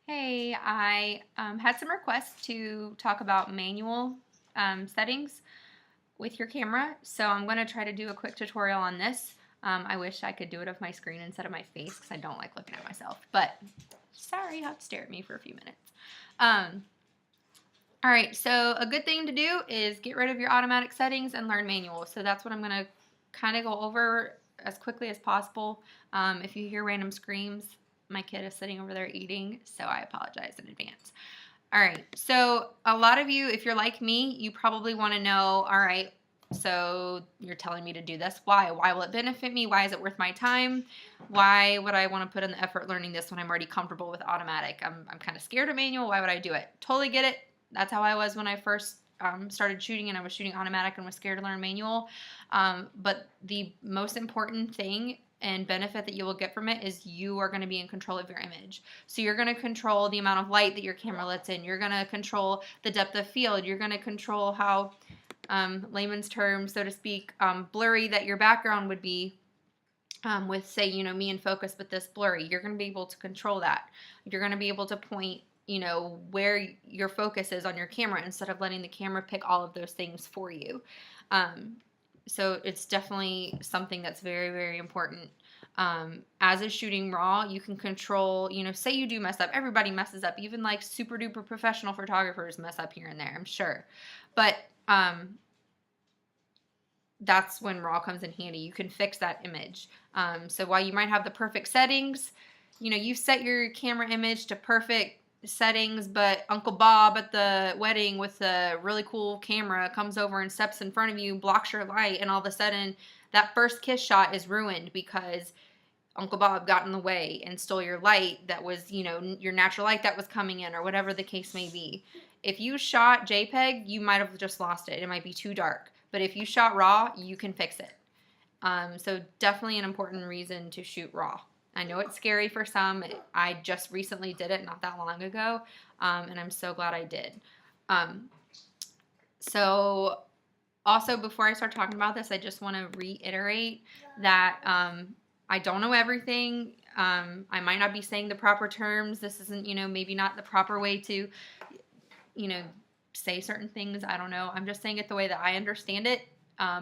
Hey, I had some requests to talk about manual settings with your camera, so I'm going to try to do a quick tutorial on this. I wish I could do it of my screen instead of my face because I don't like looking at myself, but sorry, you have to stare at me for a few minutes. All right, so a good thing to do is get rid of your automatic settings and learn manual. So that's what I'm going to kind of go over as quickly as possible. If you hear random screams, my kid is sitting over there eating, so I apologize in advance. All right, so a lot of you, if you're like me, you probably want to know, all right, so you're telling me to do this. Why? Why will it benefit me? Why is it worth my time? Why would I want to put in the effort learning this when I'm already comfortable with automatic? I'm kind of scared of manual. Why would I do it? Totally get it. That's how I was when I first started shooting, and I was shooting automatic and was scared to learn manual. But the most important thing and benefit that you will get from it is you are going to be in control of your image. So you're going to control the amount of light that your camera lets in. You're going to control the depth of field. You're going to control how, layman's terms, so to speak, blurry that your background would be. With, say, me in focus, but this blurry, you're going to be able to control that. You're going to be able to point, where your focus is on your camera instead of letting the camera pick all of those things for you. So it's definitely something that's very, very important. As a shooting raw, you can control, say you do mess up. Everybody messes up. Even like super duper professional photographers mess up here and there, I'm sure. But that's when raw comes in handy. You can fix that image. So while you might have the perfect settings, you've set your camera image to perfect settings, but Uncle Bob at the wedding with a really cool camera comes over and steps in front of you, blocks your light, and all of a sudden that first kiss shot is ruined because Uncle Bob got in the way and stole your light that was, your natural light that was coming in, or whatever the case may be. If you shot JPEG, you might have just lost it. It might be too dark. But if you shot RAW, you can fix it. So definitely an important reason to shoot RAW. I know it's scary for some. I just recently did it not that long ago, and I'm so glad I did. So also, before I start talking about this, I just want to reiterate that I don't know everything. I might not be saying the proper terms. This isn't, maybe not the proper way to, say certain things. I don't know. I'm just saying it the way that I understand it,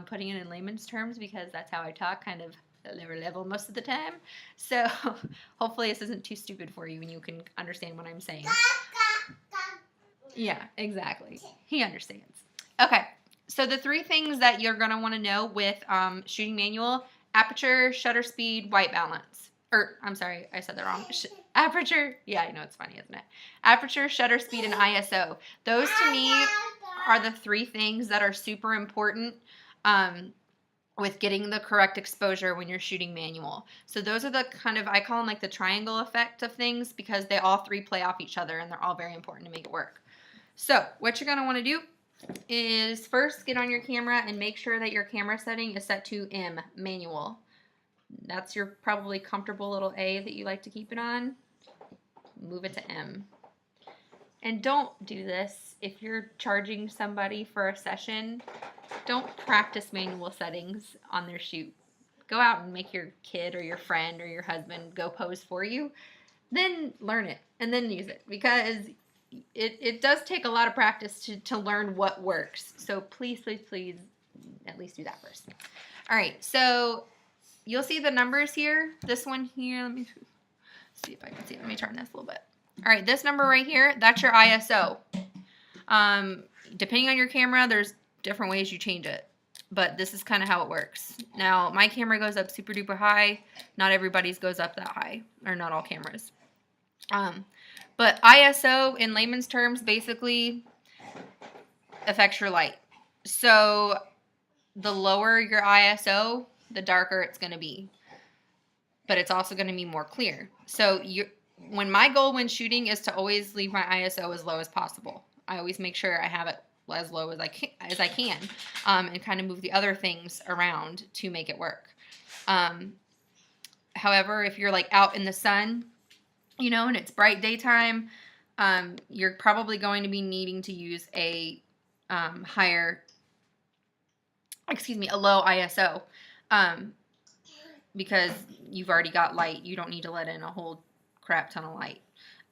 putting it in layman's terms because that's how I talk, kind of lower level most of the time. So hopefully this isn't too stupid for you and you can understand what I'm saying. Yeah, exactly. He understands. Okay, so the three things that you're going to want to know with shooting manual: aperture, shutter speed, white balance. I'm sorry, I said that wrong. Aperture, yeah, I know, it's funny, isn't it? Aperture, shutter speed, and ISO. Those to me are the three things that are super important with getting the correct exposure when you're shooting manual. So those are the kind of, I call them like the triangle effect of things because they all three play off each other and they're all very important to make it work. So what you're going to want to do is first get on your camera and make sure that your camera setting is set to M, manual. That's your probably comfortable little A that you like to keep it on. Move it to M. And don't do this if you're charging somebody for a session. Don't practice manual settings on their shoot. Go out and make your kid or your friend or your husband go pose for you. Then learn it and then use it because it does take a lot of practice to learn what works. So please, please, please at least do that first. All right, so you'll see the numbers here. This one here, let me see if I can see it. Let me turn this a little bit. All right, this number right here, that's your ISO. Depending on your camera, there's different ways you change it, but this is kind of how it works. Now, my camera goes up super duper high. Not everybody's goes up that high, or not all cameras. But ISO, in layman's terms, basically affects your light. So the lower your ISO, the darker it's going to be. But it's also going to be more clear. So my goal when shooting is to always leave my ISO as low as possible. I always make sure I have it as low as I can, and kind of move the other things around to make it work. However, if you're like out in the sun, and it's bright daytime, you're probably going to be needing to use a low ISO, because you've already got light. You don't need to let in a whole crap ton of light.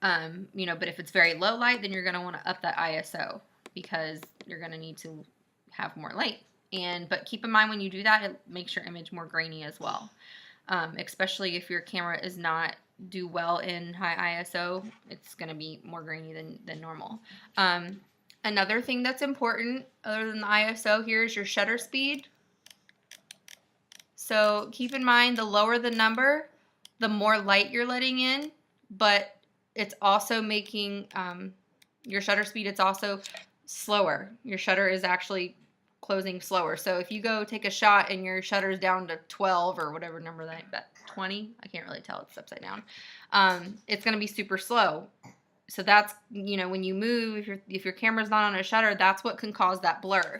You know, but if it's very low light, then you're going to want to up that ISO because you're going to need to have more light. But keep in mind when you do that, it makes your image more grainy as well. Especially if your camera is not do well in high ISO, it's going to be more grainy than normal. Another thing that's important other than the ISO here is your shutter speed. So keep in mind the lower the number, the more light you're letting in, but it's also making your shutter speed, it's also slower. Your shutter is actually closing slower. So if you go take a shot and your shutter's down to 12 or whatever number that 20, I can't really tell, it's upside down. It's going to be super slow. So that's, you know, when you move, if your camera's not on a shutter, that's what can cause that blur.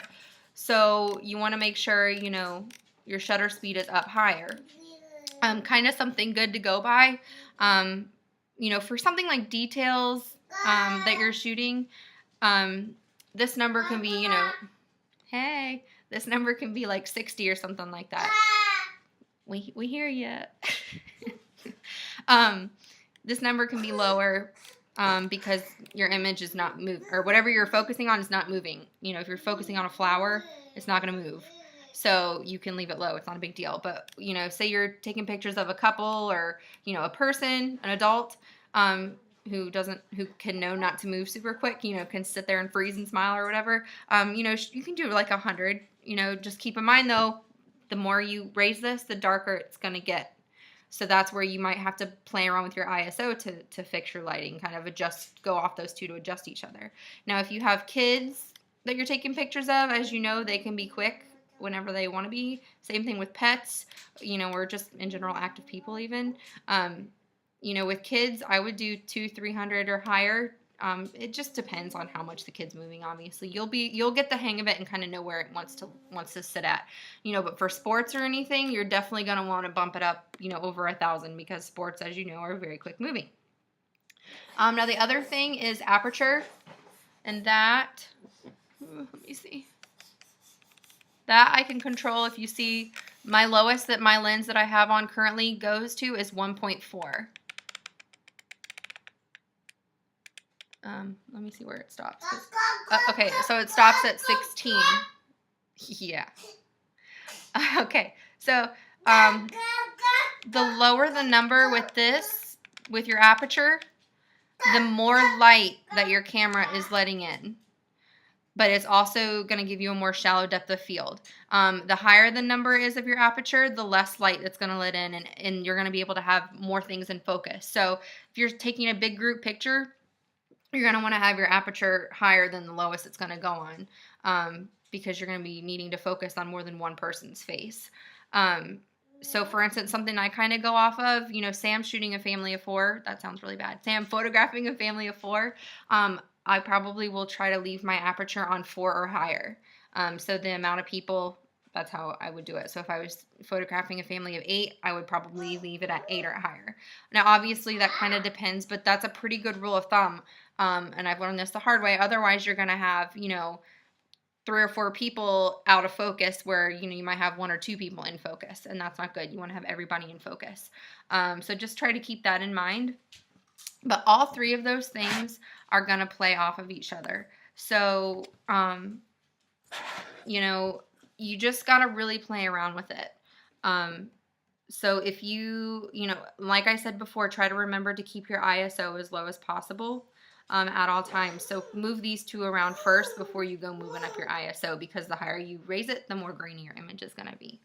So you want to make sure, you know, your shutter speed is up higher. Kind of something good to go by. You know, for something like details that you're shooting, this number can be, you know, hey, this number can be like 60 or something like that. We hear you. This number can be lower because your image is not moving, or whatever you're focusing on is not moving. You know, if you're focusing on a flower, it's not going to move. So you can leave it low. It's not a big deal. But, you know, say you're taking pictures of a couple or, you know, a person, an adult, who can know not to move super quick, you know, can sit there and freeze and smile or whatever. You know, you can do like 100, you know, just keep in mind though, the more you raise this, the darker it's going to get. So that's where you might have to play around with your ISO to fix your lighting, kind of go off those two to adjust each other. Now, if you have kids that you're taking pictures of, as you know, they can be quick whenever they want to be. Same thing with pets, you know, or just in general active people even. You know, with kids, I would do 200-300 or higher. It just depends on how much the kid's moving. Obviously, you'll get the hang of it and kind of know where it wants to sit at. You know, but for sports or anything, you're definitely gonna want to bump it up. You know, over 1,000 because sports, as you know, are very quick moving. Now the other thing is aperture, and that let me see. That I can control. If you see, my lowest that my lens that I have on currently goes to is 1.4. Let me see where it stops. Okay, so it stops at 16. Yeah. Okay, so the lower the number with your aperture, the more light that your camera is letting in. But it's also going to give you a more shallow depth of field. The higher the number is of your aperture, the less light it's going to let in, and you're going to be able to have more things in focus. So if you're taking a big group picture, you're going to want to have your aperture higher than the lowest it's going to go on, because you're going to be needing to focus on more than one person's face. So for instance, something I kind of go off of, you know, say I'm shooting a family of 4. That sounds really bad. Say I'm photographing a family of 4. I probably will try to leave my aperture on 4 or higher. So the amount of people, that's how I would do it. So if I was photographing a family of 8, I would probably leave it at 8 or higher. Now, obviously, that kind of depends, but that's a pretty good rule of thumb. And I've learned this the hard way. Otherwise, you're going to have, you know, 3 or 4 people out of focus where, you know, you might have 1 or 2 people in focus, and that's not good. You want to have everybody in focus. So just try to keep that in mind. But all 3 of those things are going to play off of each other. So, you know, you just got to really play around with it. So if you know, like I said before, try to remember to keep your ISO as low as possible at all times. So move these 2 around first before you go moving up your ISO, because the higher you raise it, the more grainy your image is going to be.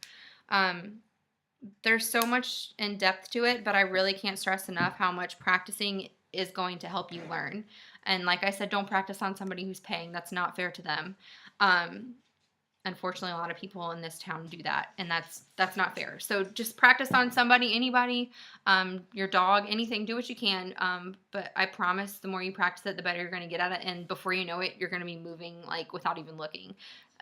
There's so much in depth to it, but I really can't stress enough how much practicing is going to help you learn. And like I said, don't practice on somebody who's paying. That's not fair to them. Unfortunately, a lot of people in this town do that, and that's not fair. So just practice on somebody, anybody, your dog, anything. Do what you can, but I promise the more you practice it, the better you're going to get at it, and before you know it, you're going to be moving like without even looking.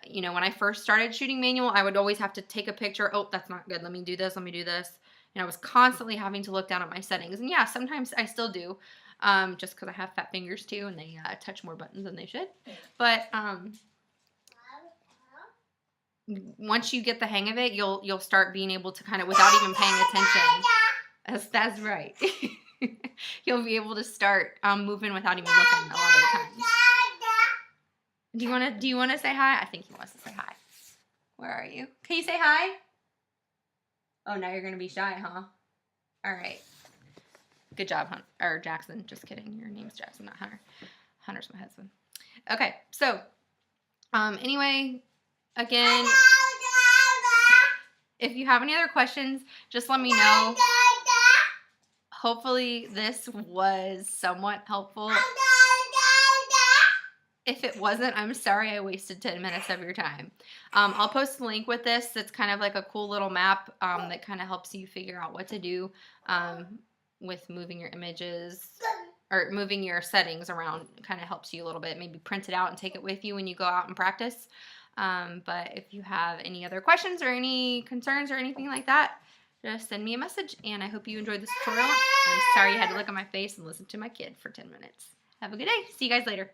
You know, when I first started shooting manual, I would always have to take a picture. Oh, that's not good. Let me do this. Let me do this. And I was constantly having to look down at my settings. And yeah, sometimes I still do, just because I have fat fingers too, and they touch more buttons than they should. But once you get the hang of it, you'll start being able to kind of, without even paying attention. That's right. You'll be able to start moving without even looking a lot of the times. Do you wanna say hi? I think he wants to say hi. Where are you? Can you say hi? Oh, now you're gonna be shy, huh? All right. Good job, Jackson. Just kidding. Your name's Jackson, not Hunter. Hunter's my husband. Okay, so anyway, again, if you have any other questions, just let me know. Hopefully this was somewhat helpful. If it wasn't, I'm sorry I wasted 10 minutes of your time. I'll post a link with this. It's kind of like a cool little map that kind of helps you figure out what to do with moving your images or moving your settings around. Kind of helps you a little bit. Maybe print it out and take it with you when you go out and practice. But if you have any other questions or any concerns or anything like that, just send me a message. And I hope you enjoyed this tutorial. I'm sorry you had to look at my face and listen to my kid for 10 minutes. Have a good day. See you guys later.